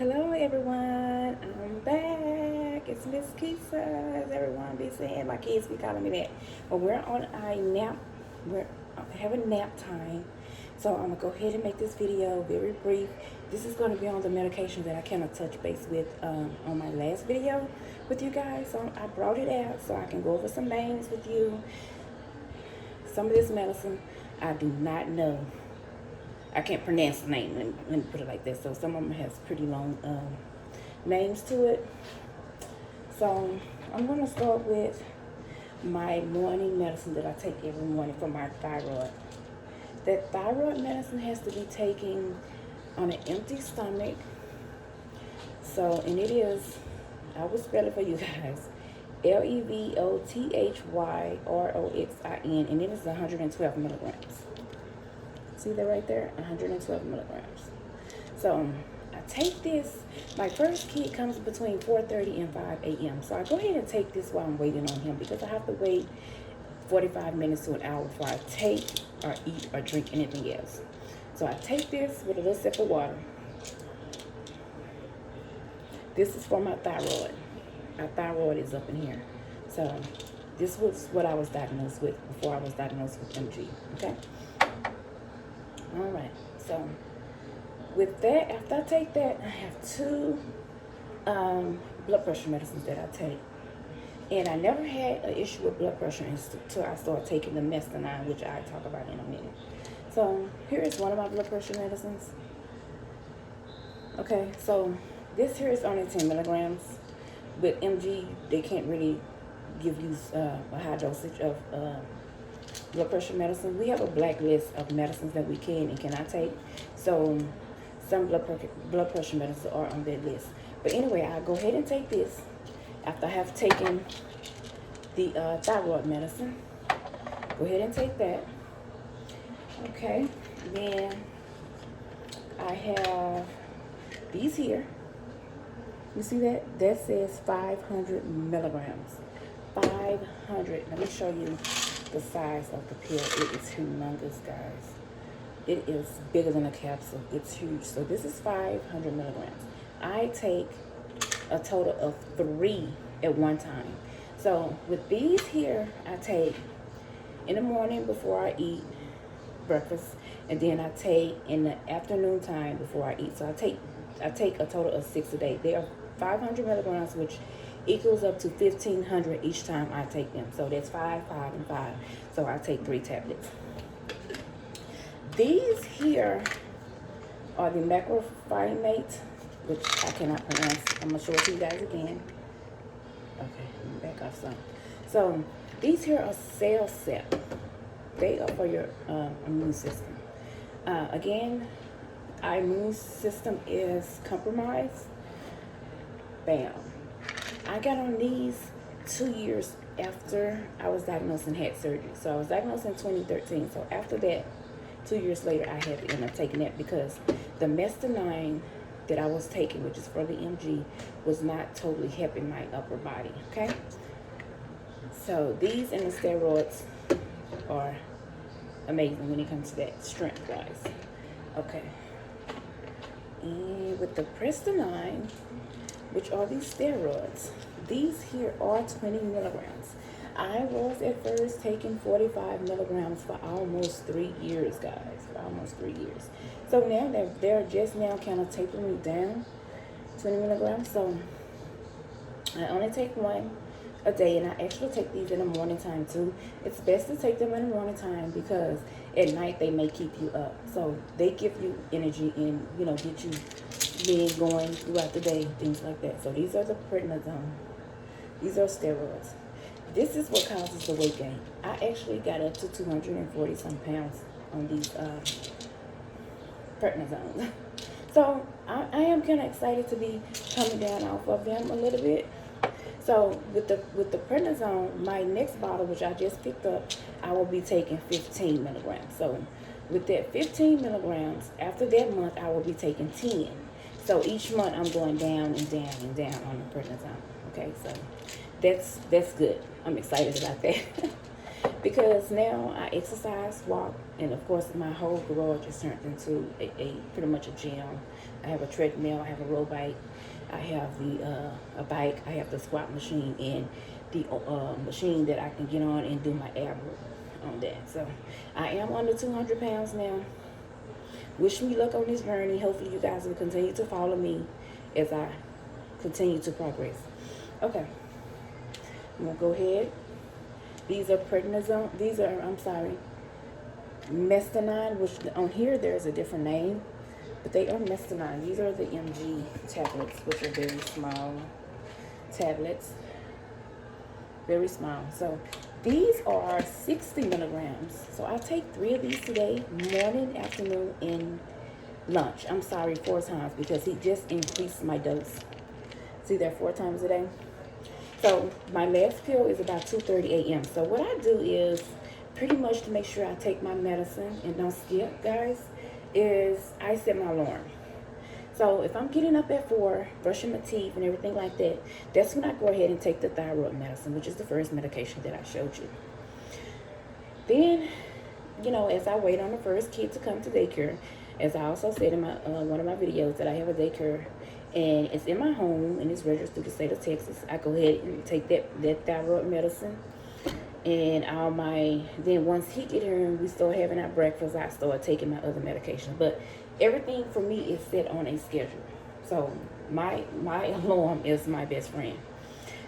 Hello everyone, I'm back. It's Miss Keisha, as everyone be saying. My kids be calling me that. But we're on a nap. We're having nap time. So I'm gonna go ahead and make this video very brief. This is gonna be on the medication that I kind of touch base with on my last video with you guys. So I brought it out so I can go over some names with you. Some of this medicine I do not know. I can't pronounce the name. Let me put it like this. So some of them has pretty long names to it. So I'm going to start with my morning medicine that I take every morning for my thyroid. That thyroid medicine has to be taken on an empty stomach. So, and it is, I will spell it for you guys. LEVOTHYROXIN, and it is 112 milligrams. See that right there? 112 milligrams. So I take this. My first kid comes between 4:30 and 5 a.m. So I go ahead and take this while I'm waiting on him because I have to wait 45 minutes to an hour before I take or eat or drink anything else. So I take this with a little sip of water. This is for my thyroid. My thyroid is up in here. So this was what I was diagnosed with before I was diagnosed with MG. Okay? All right, so with that, after I take that, I have two blood pressure medicines that I take. And I never had an issue with blood pressure until I started taking the Medicin3, which I'll talk about in a minute. So here is one of my blood pressure medicines. Okay, so this here is only 10 milligrams. With MG, they can't really give you a high dosage of blood pressure medicine. We have a blacklist of medicines that we can and cannot take. So some blood pressure medicines are on that list. But anyway, I go ahead and take this after I have taken the thyroid medicine. Go ahead and take that. Okay. Then I have these here. You see that? That says 500 milligrams. 500. Let me show you the size of the pill. It is humongous, guys. It is bigger than a capsule. It's huge. So this is 500 milligrams. I take a total of 3 at one time. So with these here, I take in the morning before I eat breakfast, and then I take in the afternoon time before I eat. So I take a total of 6 a day. They are 500 milligrams, which equals up to 1,500 each time I take them. So that's 5, 5, and 5. So I take 3 tablets. These here are the macrophyllate, which I cannot pronounce. I'm going to show it to you guys again. Okay, let me back off some. So these here are cell sap. They are for your immune system. Again, our immune system is compromised. Bam. I got on these 2 years after I was diagnosed and had surgery. So I was diagnosed in 2013. So after that, 2 years later, I had to end up taking that because the Medicin3 that I was taking, which is for the MG, was not totally helping my upper body. Okay? So these and the steroids are amazing when it comes to that strength-wise. Okay. And with the Medicin3, which are these steroids, these here are 20 milligrams. I was at first taking 45 milligrams for almost 3 years, guys. For almost 3 years. So now they're just now kind of tapering me down, 20 milligrams. So I only take one a day, and I actually take these in the morning time too. It's best to take them in the morning time because at night they may keep you up. So they give you energy and, you know, get you being going throughout the day, things like that. So these are the prednisone. These are steroids. This is what causes the weight gain. I actually got up to 240 some pounds on these prednisone. So I am kind of excited to be coming down off of them a little bit. So with the prednisone, my next bottle, which I just picked up, I will be taking 15 milligrams. So with that 15 milligrams, after that month, I will be taking 10. So each month I'm going down and down and down on the prednisone. Okay, so that's good. I'm excited about that. because now I exercise, walk, and of course my whole garage is turned into a pretty much a gym. I have a treadmill, I have a row bike, I have the a bike, I have the squat machine, and the machine that I can get on and do my ab work on that. So I am under 200 pounds now. Wish me luck on this journey. Hopefully you guys will continue to follow me as I continue to progress. Okay, I'm gonna go ahead. These are prednisone. These are, I'm sorry, Medicin3, which on here there's a different name, but they are Medicin3. These are the MG tablets, which are very small tablets, very small. So these are 60 milligrams. So I take 3 of these today, morning, afternoon, and lunch. I'm sorry, 4 times, because he just increased my dose. See that, 4 times a day. So my last pill is about 2:30 a.m. So what I do is, pretty much to make sure I take my medicine and don't skip, guys, is I set my alarm. So if I'm getting up at 4, brushing my teeth and everything like that, that's when I go ahead and take the thyroid medicine, which is the first medication that I showed you. Then, you know, as I wait on the first kid to come to daycare, as I also said in my one of my videos, that I have a daycare and it's in my home and it's registered through the state of Texas, I go ahead and take that thyroid medicine. And then once he get here and we start having our breakfast, I start taking my other medication. But everything for me is set on a schedule. So my alarm is my best friend,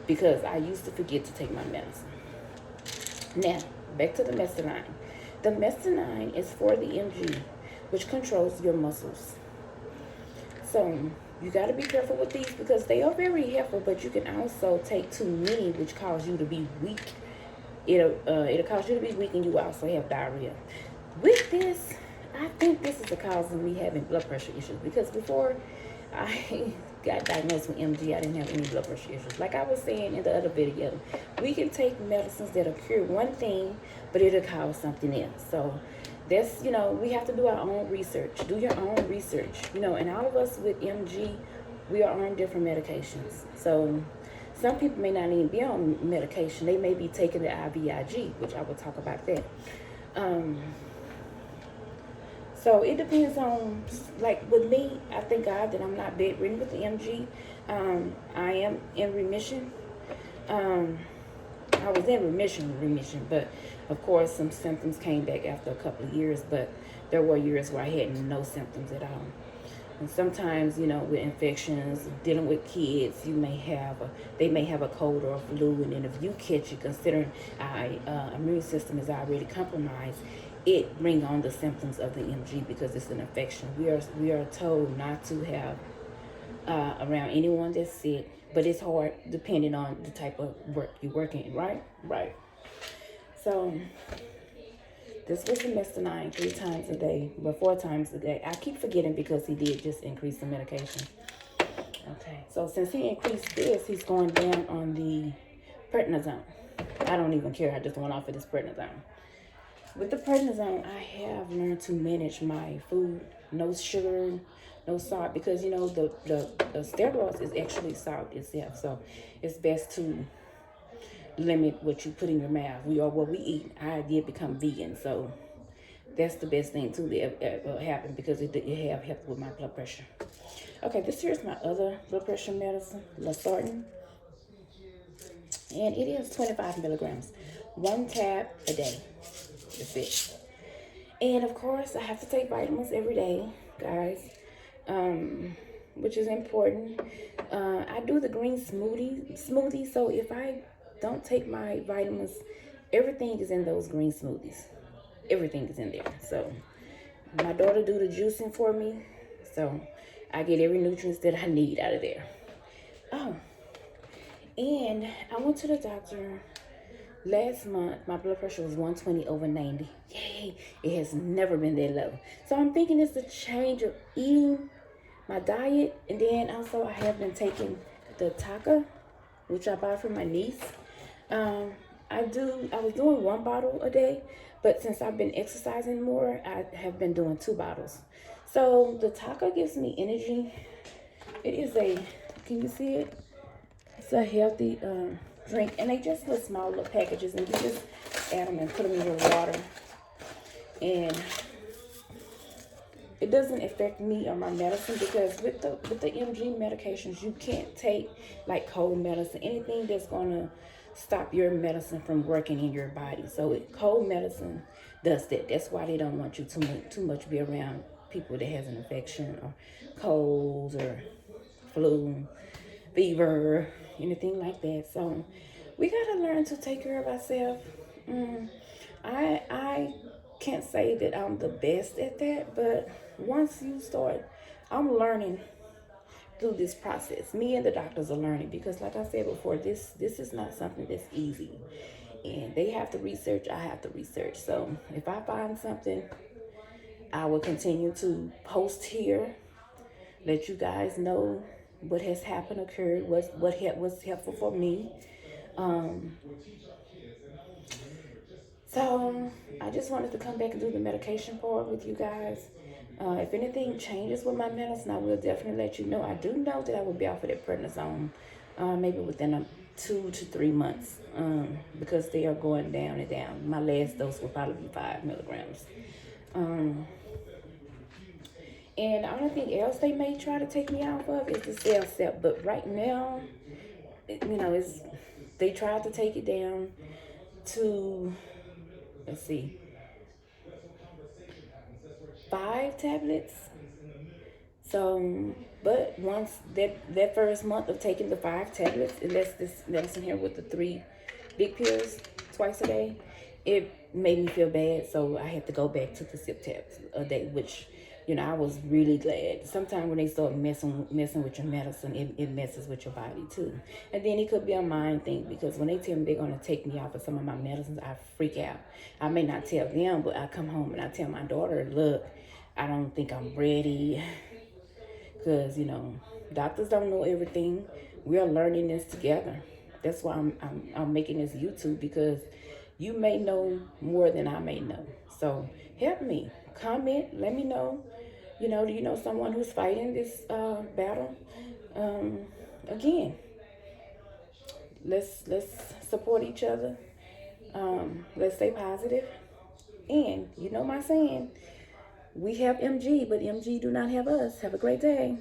because I used to forget to take my medicine. Now, back to the Medicin3. The Medicin3 is for the MG, which controls your muscles. So you got to be careful with these, because they are very helpful, but you can also take too many, which cause you to be weak. It'll cause you to be weak, and you also have diarrhea. With this, I think this is the cause of me having blood pressure issues, because before I got diagnosed with MG, I didn't have any blood pressure issues. Like I was saying in the other video, we can take medicines that'll cure one thing, but it'll cause something else. So that's, you know, we have to do our own research. Do your own research, you know. And all of us with MG, we are on different medications. So some people may not even be on medication. They may be taking the IVIG, which I will talk about that. So it depends on, like with me, I thank God that I'm not bedridden with the MG. I am in remission. I was in remission, but of course some symptoms came back after a couple of years, but there were years where I had no symptoms at all. And sometimes, you know, with infections, dealing with kids, they may have a cold or a flu, and then if you catch it, considering our immune system is already compromised, it brings on the symptoms of the MG, because it's an infection. We are told not to have around anyone that's sick, but it's hard depending on the type of work you're working in, right? Right. So this was the Medicin3 3 times a day, but 4 times a day. I keep forgetting because he did just increase the medication. Okay, so since he increased this, he's going down on the prednisone. I don't even care. I just went off of this prednisone. With the prednisone, I have learned to manage my food. No sugar, no salt, because, you know, the steroids is actually salt itself. So it's best to limit what you put in your mouth. What we eat. I did become vegan, so that's the best thing too that happened, because it have helped with my blood pressure. Okay, this here is my other blood pressure medicine, Losartan, and it is 25 milligrams, 1 tab a day. That's it. And of course, I have to take vitamins every day, guys, which is important. I do the green smoothie, so if I don't take my vitamins, everything is in those green smoothies. Everything is in there. So my daughter do the juicing for me, so I get every nutrients that I need out of there. Oh, and I went to the doctor last month. My blood pressure was 120 over 90. Yay! It has never been that low. So I'm thinking it's a change of eating, my diet, and then also I have been taking the Taka, which I bought for my niece. I was doing 1 bottle a day, but since I've been exercising more, I have been doing 2 bottles. So the Taka gives me energy. It is can you see it? It's a healthy drink, and they just little small little packages, and you just add them and put them in your water. And it doesn't affect me or my medicine, because with the MG medications, you can't take like cold medicine, anything that's gonna stop your medicine from working in your body. So cold medicine does that. That's why they don't want you too much be around people that has an infection or colds or flu, fever, anything like that. So we gotta learn to take care of ourselves. I can't say that I'm the best at that, but once you start, I'm learning through this process. Me and the doctors are learning, because like I said before, this is not something that's easy. And they have to research, I have to research. So if I find something, I will continue to post here, let you guys know what has happened, occurred, was helpful for me. Um, So I just wanted to come back and do the medication part with you guys. If anything changes with my medicine, I will definitely let you know. I do know that I will be off of that prednisone maybe within 2 to 3 months, because they are going down and down. My last dose will probably be 5 milligrams. Um, and the only thing else they may try to take me off of is the cell sep. But right now, it's they tried to take it down to, let's see, 5 tablets. So, but once that first month of taking the 5 tablets, it lets this medicine here with the 3 big pills twice a day, it made me feel bad. So I had to go back to the sip tabs a day, which, I was really glad. Sometimes when they start messing with your medicine, it messes with your body too. And then it could be a mind thing, because when they tell me they're gonna take me off of some of my medicines, I freak out. I may not tell them, but I come home and I tell my daughter, look, I don't think I'm ready, because doctors don't know everything. We are learning this together. That's why I'm making this YouTube, because you may know more than I may know. So help me, comment, let me know. Do you know someone who's fighting this battle? um, Again, let's support each other. Let's stay positive. And you know my saying, we have MG, but MG do not have us. Have a great day.